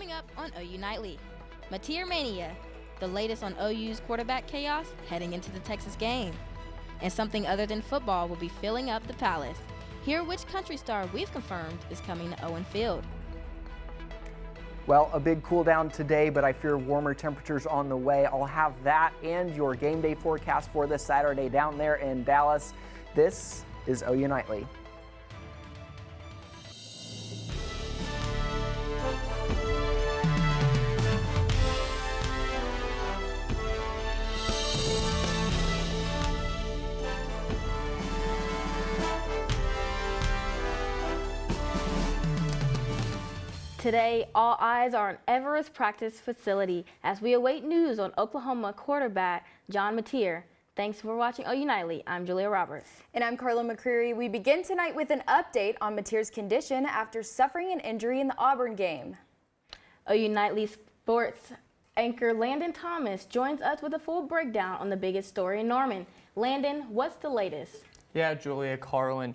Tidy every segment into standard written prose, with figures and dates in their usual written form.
coming up on OU Nightly. Mateer Mania, the latest on OU's quarterback chaos heading into the Texas game. And something other than football will be filling up the Palace. Hear which country star we've confirmed is coming to Owen Field. Well, a big cool down today, but I fear warmer temperatures on the way. I'll have that and your game day forecast for this Saturday down there in Dallas. This is OU Nightly. Today, all eyes are on Everest practice facility as we await news on Oklahoma quarterback John Mateer. Thanks for watching OU Nightly. I'm Julia Roberts. And I'm Carla McCreary. We begin tonight with an update on Mateer's condition after suffering an injury in the Auburn game. OU Nightly sports anchor Landon Thomas joins us with a full breakdown on the biggest story in Norman. Landon, what's the latest? Yeah, Julia, Carlin.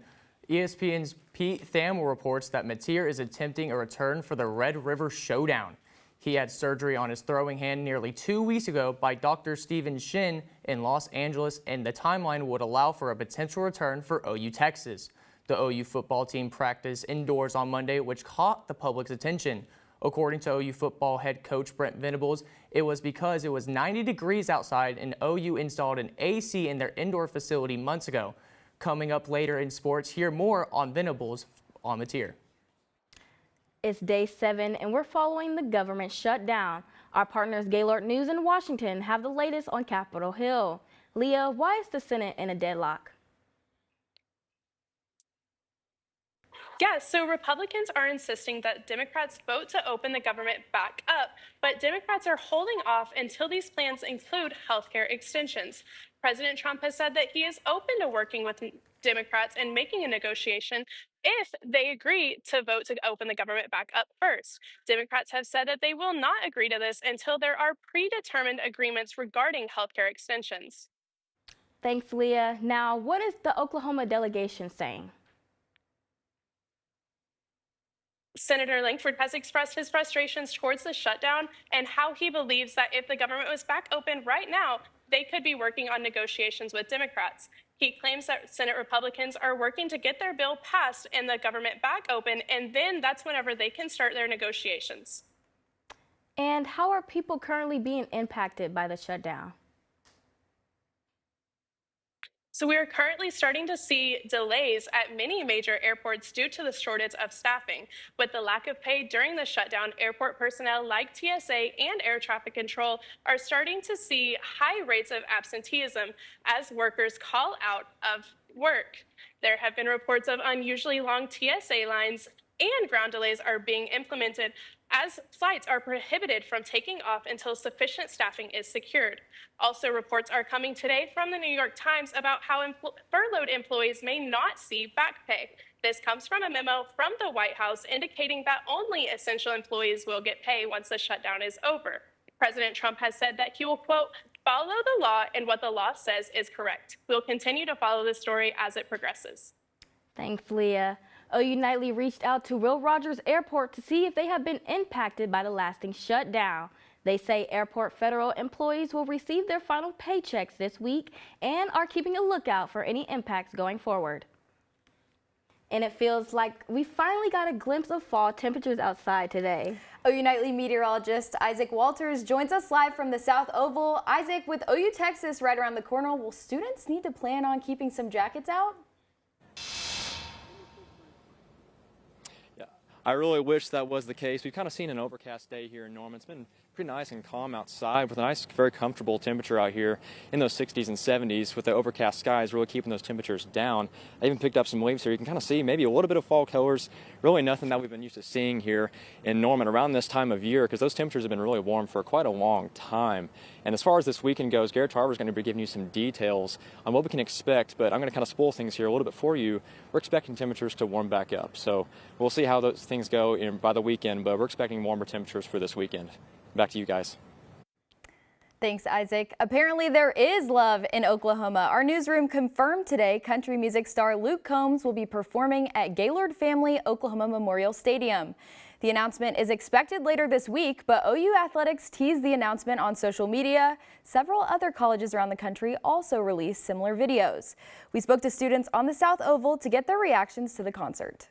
ESPN's Pete Thamel reports that Mateer is attempting a return for the Red River Showdown. He had surgery on his throwing hand nearly 2 weeks ago by Dr. Stephen Shin in Los Angeles, and the timeline would allow for a potential return for OU Texas. The OU football team practiced indoors on Monday, which caught the public's attention. According to OU football head coach Brent Venables, it was because it was 90 degrees outside and OU installed an AC in their indoor facility months ago. Coming up later in sports, hear more on Venables on Mateer. It's day 7 and we're following the government shutdown. Our partners Gaylord News in Washington have the latest on Capitol Hill. Leah, why is the Senate in a deadlock? Yeah, so Republicans are insisting that Democrats vote to open the government back up, but Democrats are holding off until these plans include healthcare extensions. President Trump has said that he is open to working with Democrats and making a negotiation if they agree to vote to open the government back up first. Democrats have said that they will not agree to this until there are predetermined agreements regarding healthcare extensions. Thanks, Leah. Now, what is the Oklahoma delegation saying? Senator Lankford has expressed his frustrations towards the shutdown and how he believes that if the government was back open right now, they could be working on negotiations with Democrats. He claims that Senate Republicans are working to get their bill passed and the government back open, and then that's whenever they can start their negotiations. And how are people currently being impacted by the shutdown? So we are currently starting to see delays at many major airports due to the shortage of staffing. With the lack of pay during the shutdown, airport personnel like TSA and air traffic control are starting to see high rates of absenteeism as workers call out of work. There have been reports of unusually long TSA lines and ground delays are being implemented as flights are prohibited from taking off until sufficient staffing is secured. Also, reports are coming today from the New York Times about how furloughed employees may not see back pay. This comes from a memo from the White House indicating that only essential employees will get pay once the shutdown is over. President Trump has said that he will, quote, follow the law and what the law says is correct. We'll continue to follow this story as it progresses. Thanks, Leah. OU Nightly reached out to Will Rogers Airport to see if they have been impacted by the lasting shutdown. They say airport federal employees will receive their final paychecks this week and are keeping a lookout for any impacts going forward. And it feels like we finally got a glimpse of fall temperatures outside today. OU Nightly meteorologist Isaac Walters joins us live from the South Oval. Isaac, with OU Texas right around the corner, will students need to plan on keeping some jackets out? I really wish that was the case. We've kind of seen an overcast day here in Norman. It's been pretty nice and calm outside with a nice, very comfortable temperature out here in those 60s and 70s with the overcast skies really keeping those temperatures down. I even picked up some leaves here. You can kind of see maybe a little bit of fall colors, really nothing that we've been used to seeing here in Norman around this time of year because those temperatures have been really warm for quite a long time. And as far as this weekend goes, Garrett Tarver is going to be giving you some details on what we can expect, but I'm going to kind of spoil things here a little bit for you. We're expecting temperatures to warm back up. So we'll see how those things go by the weekend, but we're expecting warmer temperatures for this weekend. Back to you guys. Thanks, Isaac. Apparently there is love in Oklahoma. Our newsroom confirmed today country music star Luke Combs will be performing at Gaylord Family Oklahoma Memorial Stadium. The announcement is expected later this week, but OU Athletics teased the announcement on social media. Several other colleges around the country also released similar videos. We spoke to students on the South Oval to get their reactions to the concert.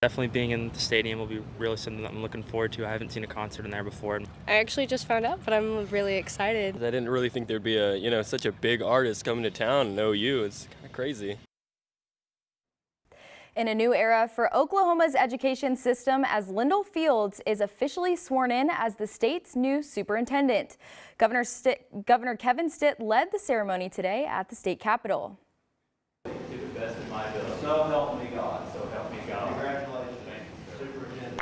Definitely being in the stadium will be really something that I'm looking forward to. I haven't seen a concert in there before. I actually just found out, but I'm really excited. I didn't really think there'd be such a big artist coming to town in OU. It's kind of crazy. In a new era for Oklahoma's education system, as Lyndall Fields is officially sworn in as the state's new superintendent. Governor Kevin Stitt led the ceremony today at the state capitol. To the best of my ability. So help me God. So help me God. Congratulations, Superintendent.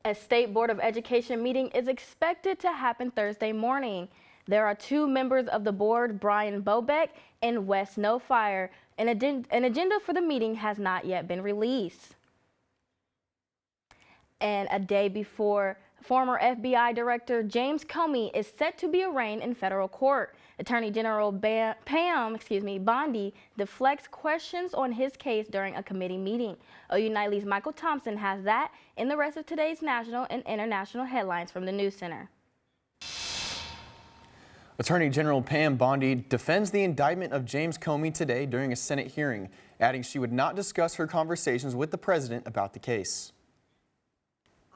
A State Board of Education meeting is expected to happen Thursday morning. There are 2 members of the board, Brian Bobeck and Wes Snowfire. An agenda for the meeting has not yet been released. And a day before, former FBI Director James Comey is set to be arraigned in federal court. Attorney General Pam Bondi deflects questions on his case during a committee meeting. OU Nightly's Michael Thompson has that and the rest of today's national and international headlines from the News Center. Attorney General Pam Bondi defends the indictment of James Comey today during a Senate hearing, adding she would not discuss her conversations with the president about the case.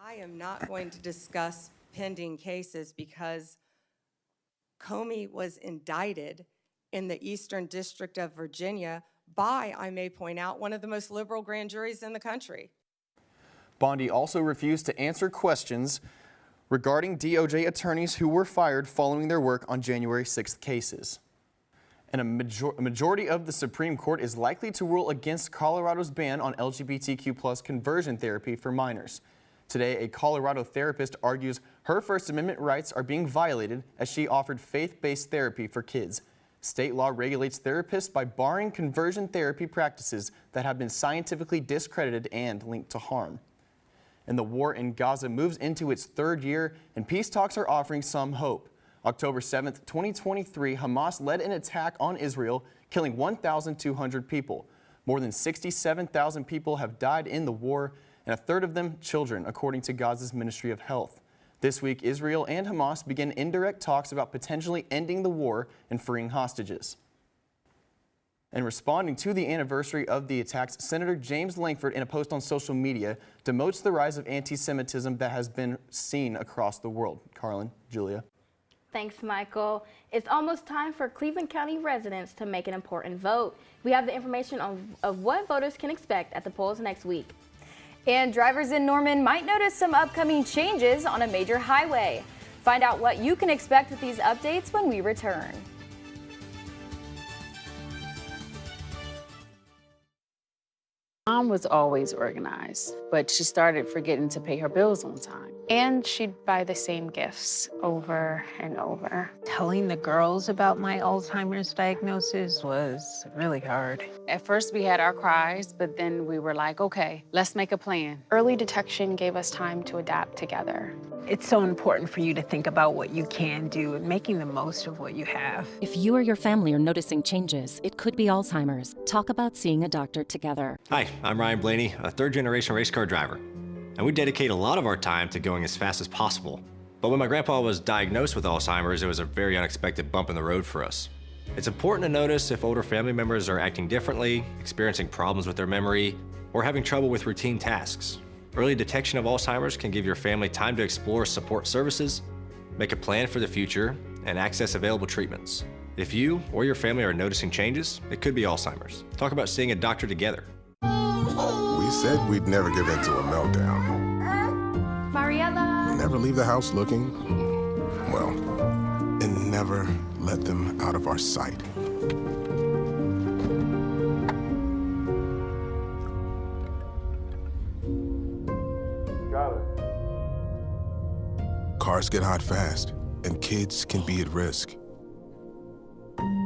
I am not going to discuss pending cases because Comey was indicted in the Eastern District of Virginia by, I may point out, one of the most liberal grand juries in the country. Bondi also refused to answer questions regarding DOJ attorneys who were fired following their work on January 6th cases. And a majority of the Supreme Court is likely to rule against Colorado's ban on LGBTQ+ conversion therapy for minors. Today, a Colorado therapist argues her First Amendment rights are being violated as she offered faith-based therapy for kids. State law regulates therapists by barring conversion therapy practices that have been scientifically discredited and linked to harm. And the war in Gaza moves into its 3rd year, and peace talks are offering some hope. October 7th, 2023, Hamas led an attack on Israel, killing 1,200 people. More than 67,000 people have died in the war, and a third of them children, according to Gaza's Ministry of Health. This week, Israel and Hamas begin indirect talks about potentially ending the war and freeing hostages. And responding to the anniversary of the attacks, Senator James Lankford, in a post on social media, demotes the rise of anti-Semitism that has been seen across the world. Carlin, Julia. Thanks, Michael. It's almost time for Cleveland County residents to make an important vote. We have the information of what voters can expect at the polls next week. And drivers in Norman might notice some upcoming changes on a major highway. Find out what you can expect with these updates when we return. Mom was always organized, but she started forgetting to pay her bills on time. And she'd buy the same gifts over and over. Telling the girls about my Alzheimer's diagnosis was really hard. At first we had our cries, but then we were like, okay, let's make a plan. Early detection gave us time to adapt together. It's so important for you to think about what you can do and making the most of what you have. If you or your family are noticing changes, it could be Alzheimer's. Talk about seeing a doctor together. Hi, I'm Ryan Blaney, a third-generation race car driver. And we dedicate a lot of our time to going as fast as possible. But when my grandpa was diagnosed with Alzheimer's, it was a very unexpected bump in the road for us. It's important to notice if older family members are acting differently, experiencing problems with their memory, or having trouble with routine tasks. Early detection of Alzheimer's can give your family time to explore support services, make a plan for the future, and access available treatments. If you or your family are noticing changes, it could be Alzheimer's. Talk about seeing a doctor together. We said we'd never give in to a meltdown. Mariella! Never leave the house looking, well, and never let them out of our sight. Cars get hot fast, and kids can be at risk.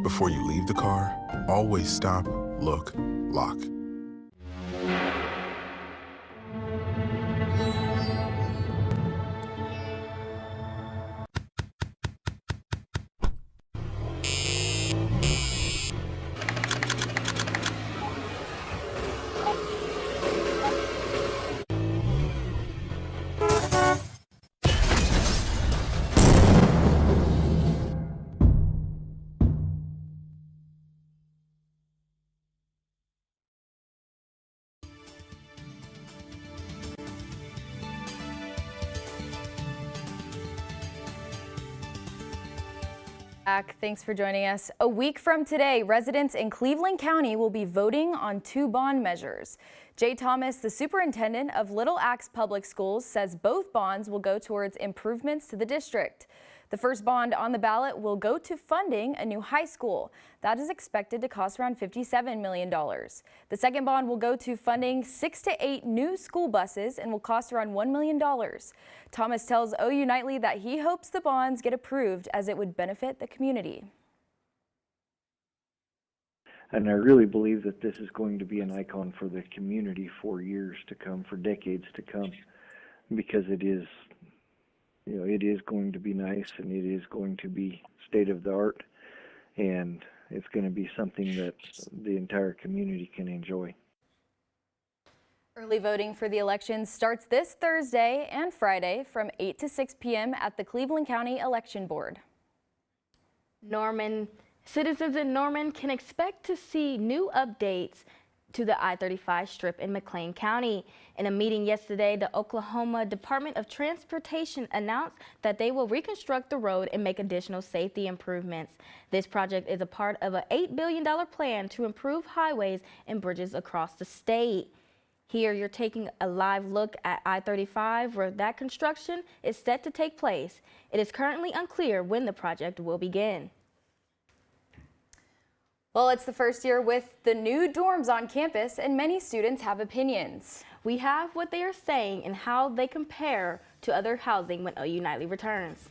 Before you leave the car, always stop, look, lock. Thanks for joining us. A week from today, residents in Cleveland County will be voting on 2 bond measures. Jay Thomas, the superintendent of Little Axe Public Schools, says both bonds will go towards improvements to the district. The first bond on the ballot will go to funding a new high school. That is expected to cost around $57 million. The second bond will go to funding 6 to 8 new school buses and will cost around $1 million. Thomas tells OU Nightly that he hopes the bonds get approved as it would benefit the community. And I really believe that this is going to be an icon for the community for years to come, for decades to come, because it is, it is going to be nice and it is going to be state of the art, and it's going to be something that the entire community can enjoy. Early voting for the election starts this Thursday and Friday from 8 to 6 p.m. at the Cleveland County Election Board. Citizens in Norman can expect to see new updates to the I-35 strip in McLean County. In a meeting yesterday, the Oklahoma Department of Transportation announced that they will reconstruct the road and make additional safety improvements. This project is a part of an $8 billion plan to improve highways and bridges across the state. Here you're taking a live look at I-35, where that construction is set to take place. It is currently unclear when the project will begin. Well, it's the first year with the new dorms on campus, and many students have opinions. We have what they are saying and how they compare to other housing when OU Nightly returns.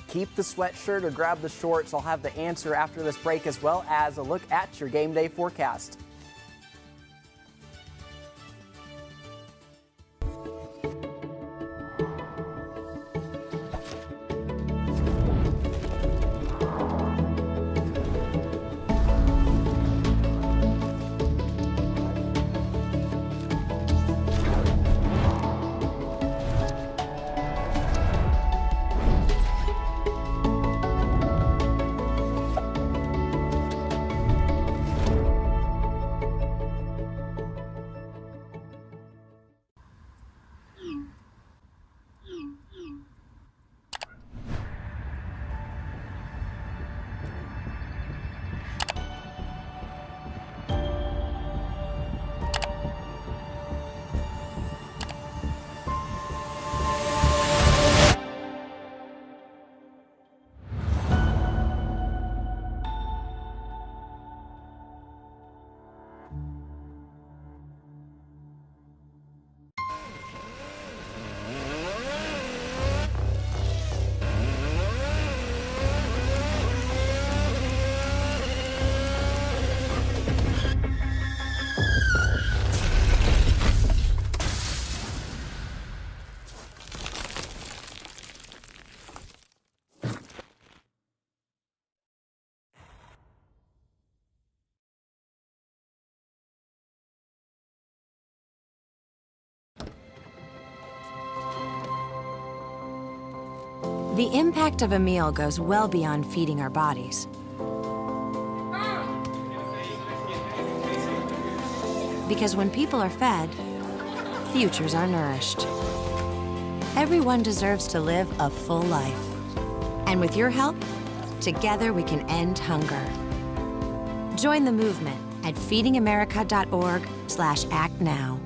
Keep the sweatshirt or grab the shorts. I'll have the answer after this break, as well as a look at your game day forecast. The impact of a meal goes well beyond feeding our bodies. Because when people are fed, futures are nourished. Everyone deserves to live a full life. And with your help, together we can end hunger. Join the movement at feedingamerica.org/act now.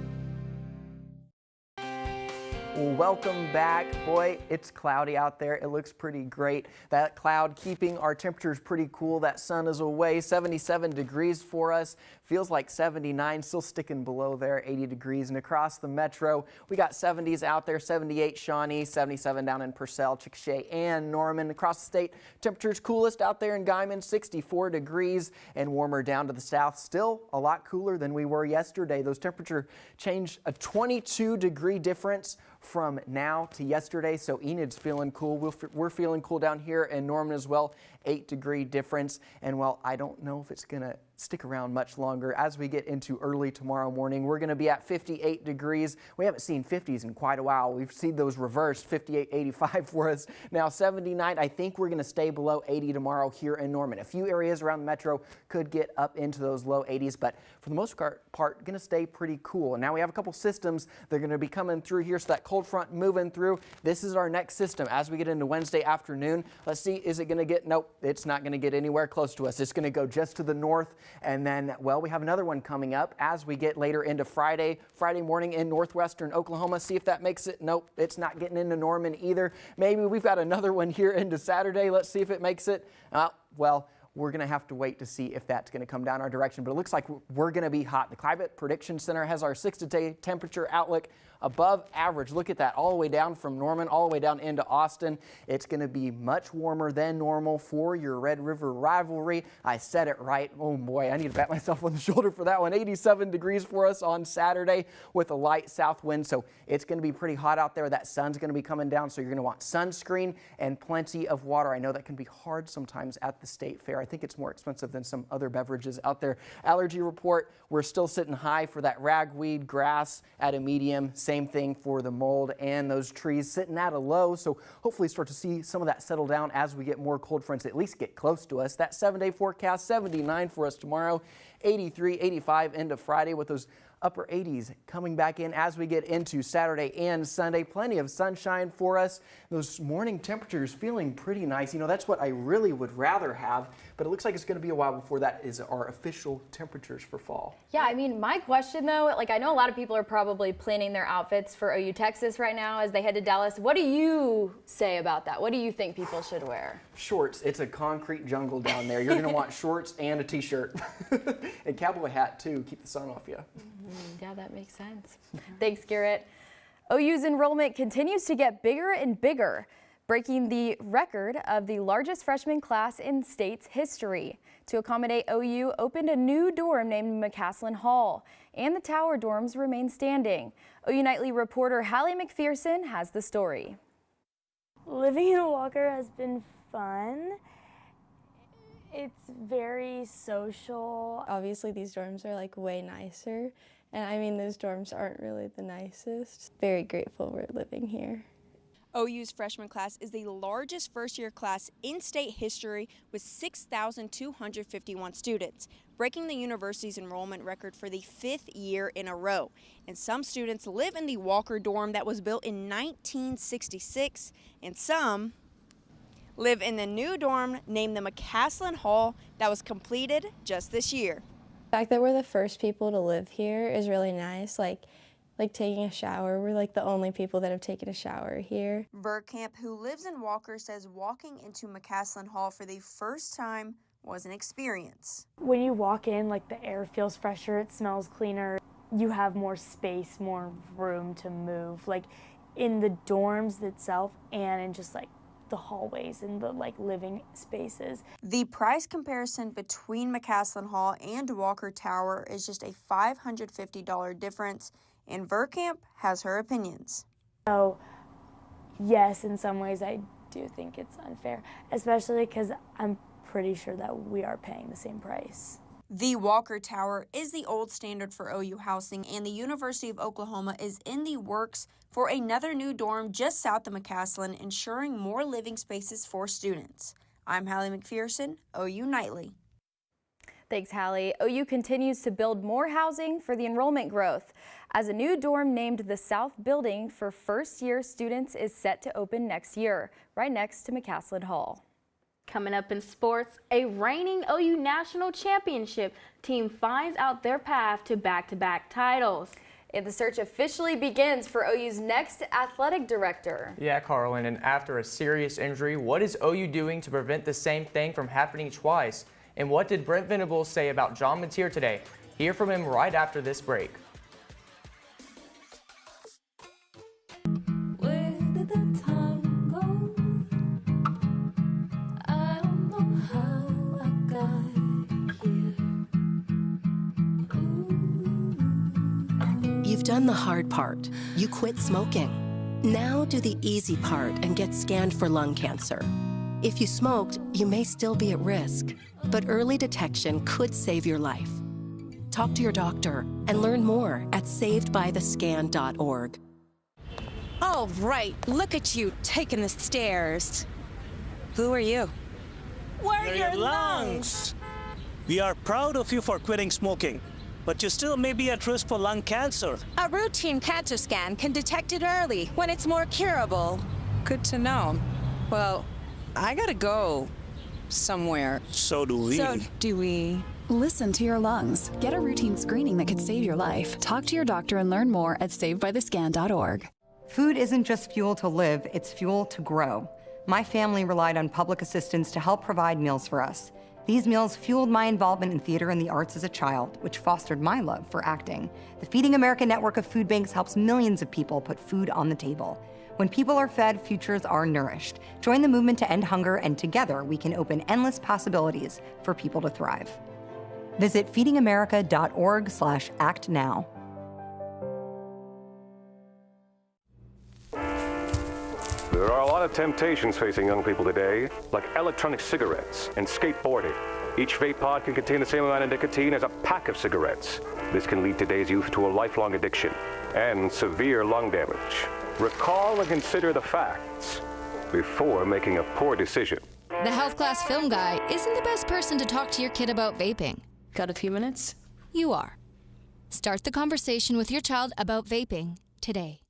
Welcome back. Boy, it's cloudy out there. It looks pretty great. That cloud keeping our temperatures pretty cool. That sun is away. 77 degrees for us. Feels like 79, still sticking below there, 80 degrees. And across the metro, we got 70s out there, 78 Shawnee, 77 down in Purcell, Chickasha, and Norman. Across the state, temperatures coolest out there in Guyman, 64 degrees, and warmer down to the south. Still a lot cooler than we were yesterday. Those temperature changed a 22-degree difference from now to yesterday, so Enid's feeling cool. We're feeling cool down here in Norman as well, 8-degree difference. And well, I don't know if it's gonna stick around much longer. As we get into early tomorrow morning, we're going to be at 58 degrees. We haven't seen 50s in quite a while. We've seen those reversed, 58, 85 for us. Now 79, I think we're going to stay below 80 tomorrow here in Norman. A few areas around the metro could get up into those low 80s, but for the most part, going to stay pretty cool. And now we have a couple systems that are going to be coming through here, so that cold front moving through. This is our next system as we get into Wednesday afternoon. Let's see, is it going to get, nope, it's not going to get anywhere close to us. It's going to go just to the north, and then, well, we have another one coming up as we get later into Friday morning in northwestern Oklahoma. See if that makes it. Nope, it's not getting into Norman either. Maybe we've got another one here into Saturday. Let's see if it makes it. Well, we're going to have to wait to see if that's going to come down our direction, but it looks like we're going to be hot. The Climate Prediction Center has our 6-day temperature outlook above average. Look at that, all the way down from Norman, all the way down into Austin. It's going to be much warmer than normal for your Red River rivalry. I said it right. Oh boy, I need to pat myself on the shoulder for that one. 87 degrees for us on Saturday with a light south wind, so it's going to be pretty hot out there. That sun's going to be coming down, so you're going to want sunscreen and plenty of water. I know that can be hard sometimes at the state fair. I think it's more expensive than some other beverages out there. Allergy report, we're still sitting high for that ragweed, grass at a medium. Same thing for the mold, and those trees sitting at a low. So hopefully start to see some of that settle down as we get more cold fronts at least get close to us. That 7-day forecast, 79 for us tomorrow, 83, 85 into Friday with those upper 80s coming back in as we get into Saturday and Sunday. Plenty of sunshine for us. Those morning temperatures feeling pretty nice. You know, that's what I really would rather have, but it looks like it's going to be a while before that is our official temperatures for fall. Yeah, I mean, my question though, like I know a lot of people are probably planning their outfits for OU Texas right now as they head to Dallas. What do you say about that? What do you think people should wear? Shorts. It's a concrete jungle down there. You're going to want shorts and a t-shirt and cowboy hat too. Keep the sun off you. Yeah, that makes sense. Thanks, Garrett. OU's enrollment continues to get bigger and bigger, breaking the record of the largest freshman class in state's history. To accommodate OU, opened a new dorm named McCaslin Hall, and the tower dorms remain standing. OU Nightly reporter Hallie McPherson has the story. Living in Walker has been fun. It's very social. Obviously, these dorms are like way nicer. And I mean, those dorms aren't really the nicest. Very grateful we're living here. OU's freshman class is the largest first-year class in state history with 6,251 students, breaking the university's enrollment record for the 5th year in a row. And some students live in the Walker dorm that was built in 1966, and some live in the new dorm named the McCaslin Hall that was completed just this year. The fact that we're the first people to live here is really nice. Like taking a shower, we're like the only people that have taken a shower here. Verkamp, who lives in Walker, says walking into McCaslin Hall for the first time was an experience. When you walk in, like the air feels fresher, it smells cleaner. You have more space, more room to move, like in the dorms itself and in just like the hallways and the like living spaces. The price comparison between McCaslin Hall and Walker Tower is just a $550 difference, and Verkamp has her opinions. So yes, in some ways I do think it's unfair, especially because I'm pretty sure that we are paying the same price. The Walker Tower is the old standard for OU housing, and the University of Oklahoma is in the works for another new dorm just south of McCaslin, ensuring more living spaces for students. I'm Hallie McPherson, OU Nightly. Thanks, Hallie. OU continues to build more housing for the enrollment growth, as a new dorm named the South Building for first-year students is set to open next year, right next to McCaslin Hall. Coming up in sports, a reigning OU National Championship team finds out their path to back-to-back titles. And the search officially begins for OU's next athletic director. Yeah, Carlin, and after a serious injury, what is OU doing to prevent the same thing from happening twice? And what did Brent Venables say about John Mateer today? Hear from him right after this break. You've done the hard part. You quit smoking. Now do the easy part and get scanned for lung cancer. If you smoked, you may still be at risk, but early detection could save your life. Talk to your doctor and learn more at savedbythescan.org. All right, look at you taking the stairs. Who are you? We're your lungs. We are proud of you for quitting smoking, but you still may be at risk for lung cancer. A routine cancer scan can detect it early when it's more curable. Good to know. Well, I gotta go somewhere. So do we. Listen to your lungs. Get a routine screening that could save your life. Talk to your doctor and learn more at savedbythescan.org. Food isn't just fuel to live, it's fuel to grow. My family relied on public assistance to help provide meals for us. These meals fueled my involvement in theater and the arts as a child, which fostered my love for acting. The Feeding America network of food banks helps millions of people put food on the table. When people are fed, futures are nourished. Join the movement to end hunger, and together we can open endless possibilities for people to thrive. Visit feedingamerica.org/act now. There are a lot of temptations facing young people today, like electronic cigarettes and skateboarding. Each vape pod can contain the same amount of nicotine as a pack of cigarettes. This can lead today's youth to a lifelong addiction and severe lung damage. Recall and consider the facts before making a poor decision. The health class film guy isn't the best person to talk to your kid about vaping. Got a few minutes? You are. Start the conversation with your child about vaping today.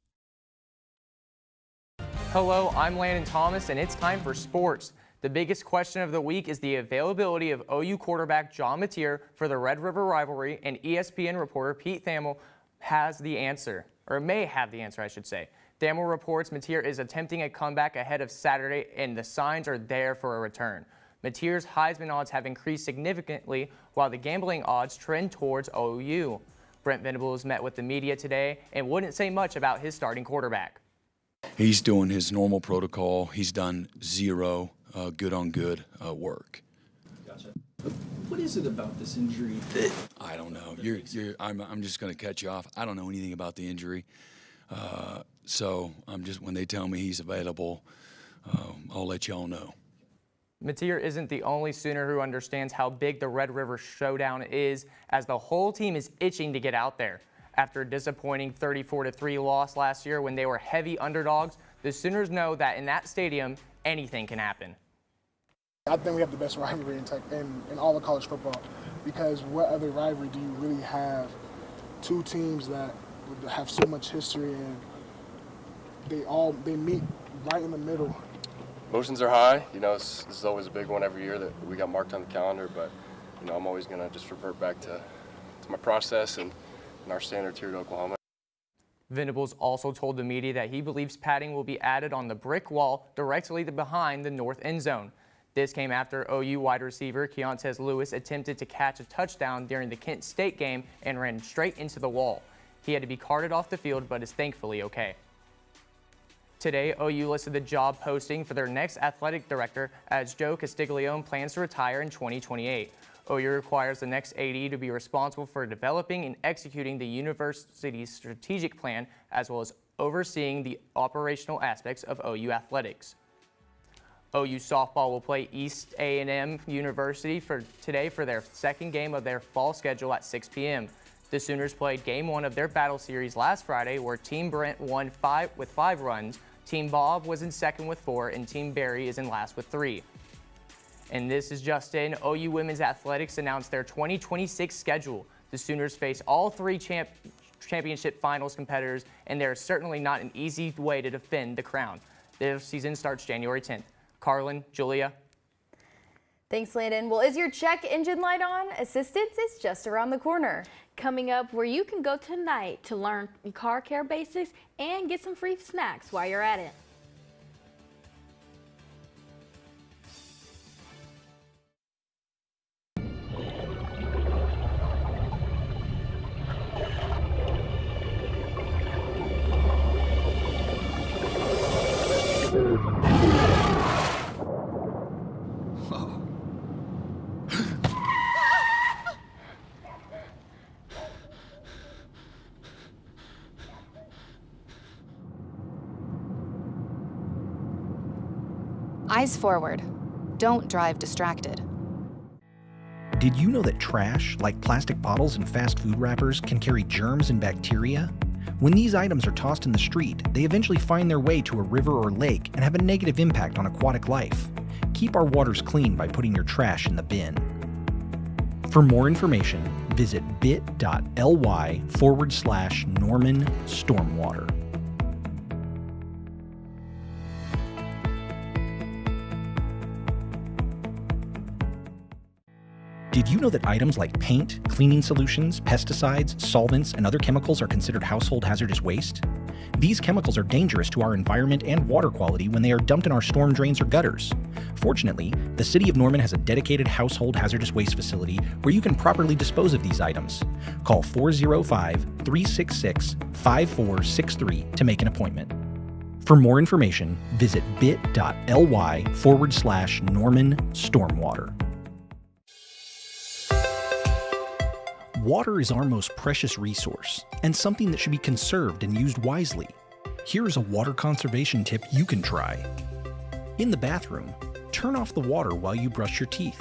Hello, I'm Landon Thomas, and it's time for sports. The biggest question of the week is the availability of OU quarterback John Mateer for the Red River rivalry, and ESPN reporter Pete Thamel has the answer, or may have the answer, I should say. Thamel reports Mateer is attempting a comeback ahead of Saturday, and the signs are there for a return. Mateer's Heisman odds have increased significantly, while the gambling odds trend towards OU. Brent Venables met with the media today and wouldn't say much about his starting quarterback. He's doing his normal protocol. He's done zero good-on-good work. Gotcha. What is it about this injury? I don't know. I'm just going to cut you off. I don't know anything about the injury. So when they tell me he's available, I'll let y'all know. Mateer isn't the only Sooner who understands how big the Red River Showdown is, as the whole team is itching to get out there. After a disappointing 34-3 loss last year when they were heavy underdogs, the Sooners know that in that stadium, anything can happen. I think we have the best rivalry in all of college football, because what other rivalry do you really have? Two teams that have so much history, and they meet right in the middle. Emotions are high. This is always a big one every year that we got marked on the calendar, but I'm always going to just revert back to my process and our standards here at Oklahoma. Venables also told the media that he believes padding will be added on the brick wall directly behind the north end zone. This came after OU wide receiver Keontez Lewis attempted to catch a touchdown during the Kent State game and ran straight into the wall. He had to be carted off the field, but is thankfully okay. Today, OU listed the job posting for their next athletic director, as Joe Castiglione plans to retire in 2028. OU requires the next AD to be responsible for developing and executing the university's strategic plan, as well as overseeing the operational aspects of OU athletics. OU softball will play East A&M University today for their second game of their fall schedule at 6 p.m. The Sooners played Game 1 of their battle series last Friday, where Team Brent won with 5 runs, Team Bob was in second with 4, and Team Barry is in last with 3. And this is just in. OU Women's Athletics announced their 2026 schedule. The Sooners face all 3 championship finals competitors, and there is certainly not an easy way to defend the crown. Their season starts January 10th. Carlin, Julia. Thanks, Landon. Well, is your check engine light on? Assistance is just around the corner. Coming up, where you can go tonight to learn car care basics and get some free snacks while you're at it. Eyes forward. Don't drive distracted. Did you know that trash, like plastic bottles and fast food wrappers, can carry germs and bacteria? When these items are tossed in the street, they eventually find their way to a river or lake and have a negative impact on aquatic life. Keep our waters clean by putting your trash in the bin. For more information, visit bit.ly/Norman Stormwater. Did you know that items like paint, cleaning solutions, pesticides, solvents, and other chemicals are considered household hazardous waste? These chemicals are dangerous to our environment and water quality when they are dumped in our storm drains or gutters. Fortunately, the City of Norman has a dedicated household hazardous waste facility where you can properly dispose of these items. Call 405-366-5463 to make an appointment. For more information, visit bit.ly/Norman Stormwater. Water is our most precious resource and something that should be conserved and used wisely. Here is a water conservation tip you can try. In the bathroom, turn off the water while you brush your teeth.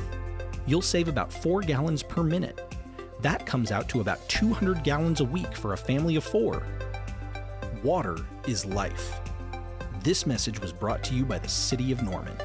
You'll save about 4 gallons per minute. That comes out to about 200 gallons a week for a family of 4. Water is life. This message was brought to you by the City of Norman.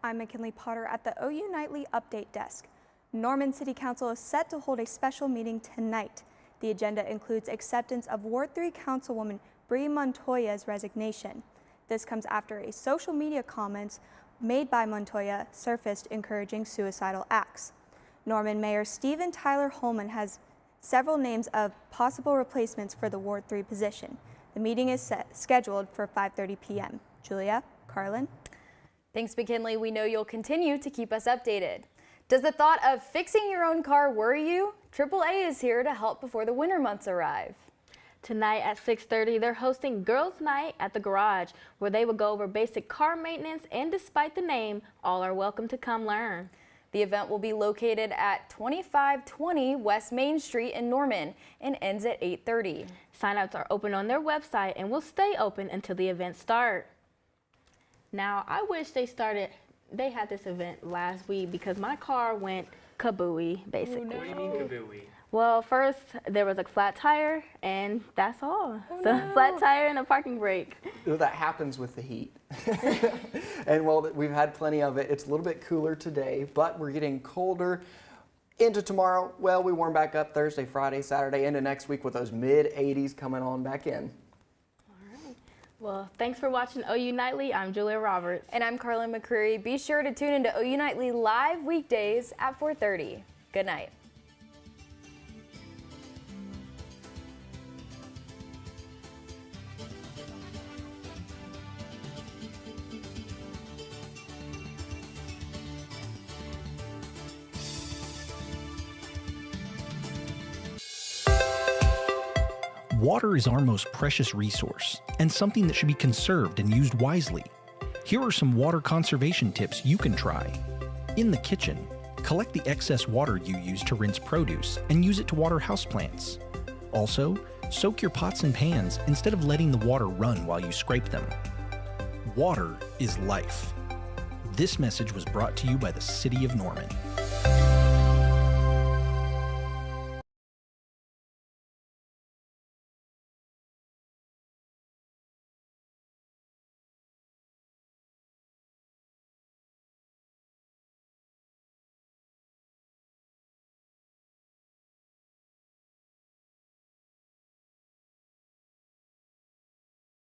I'm McKinley Potter at the OU Nightly Update Desk. Norman City Council is set to hold a special meeting tonight. The agenda includes acceptance of Ward 3 Councilwoman Bree Montoya's resignation. This comes after a social media comments made by Montoya surfaced encouraging suicidal acts. Norman Mayor Stephen Tyler Holman has several names of possible replacements for the Ward 3 position. The meeting is scheduled for 5:30 p.m. Julia, Carlin. Thanks, McKinley. We know you'll continue to keep us updated. Does the thought of fixing your own car worry you? AAA is here to help before the winter months arrive. Tonight at 6:30, they're hosting Girls' Night at the Garage, where they will go over basic car maintenance, and despite the name, all are welcome to come learn. The event will be located at 2520 West Main Street in Norman and ends at 8:30. Sign-ups are open on their website and will stay open until the events start. Now, I wish they had this event last week because my car went kabooey, basically. What do you mean kabooey? Well, first there was a flat tire, and that's all. Flat tire and a parking brake. That happens with the heat. And well, we've had plenty of it. It's a little bit cooler today, but we're getting colder into tomorrow. Well, we warm back up Thursday, Friday, Saturday, into next week with those mid-80s coming on back in. Well, thanks for watching OU Nightly. I'm Julia Roberts. And I'm Carlin McCreary. Be sure to tune into OU Nightly live weekdays at 4:30. Good night. Water is our most precious resource and something that should be conserved and used wisely. Here are some water conservation tips you can try. In the kitchen, collect the excess water you use to rinse produce and use it to water houseplants. Also, soak your pots and pans instead of letting the water run while you scrape them. Water is life. This message was brought to you by the City of Norman.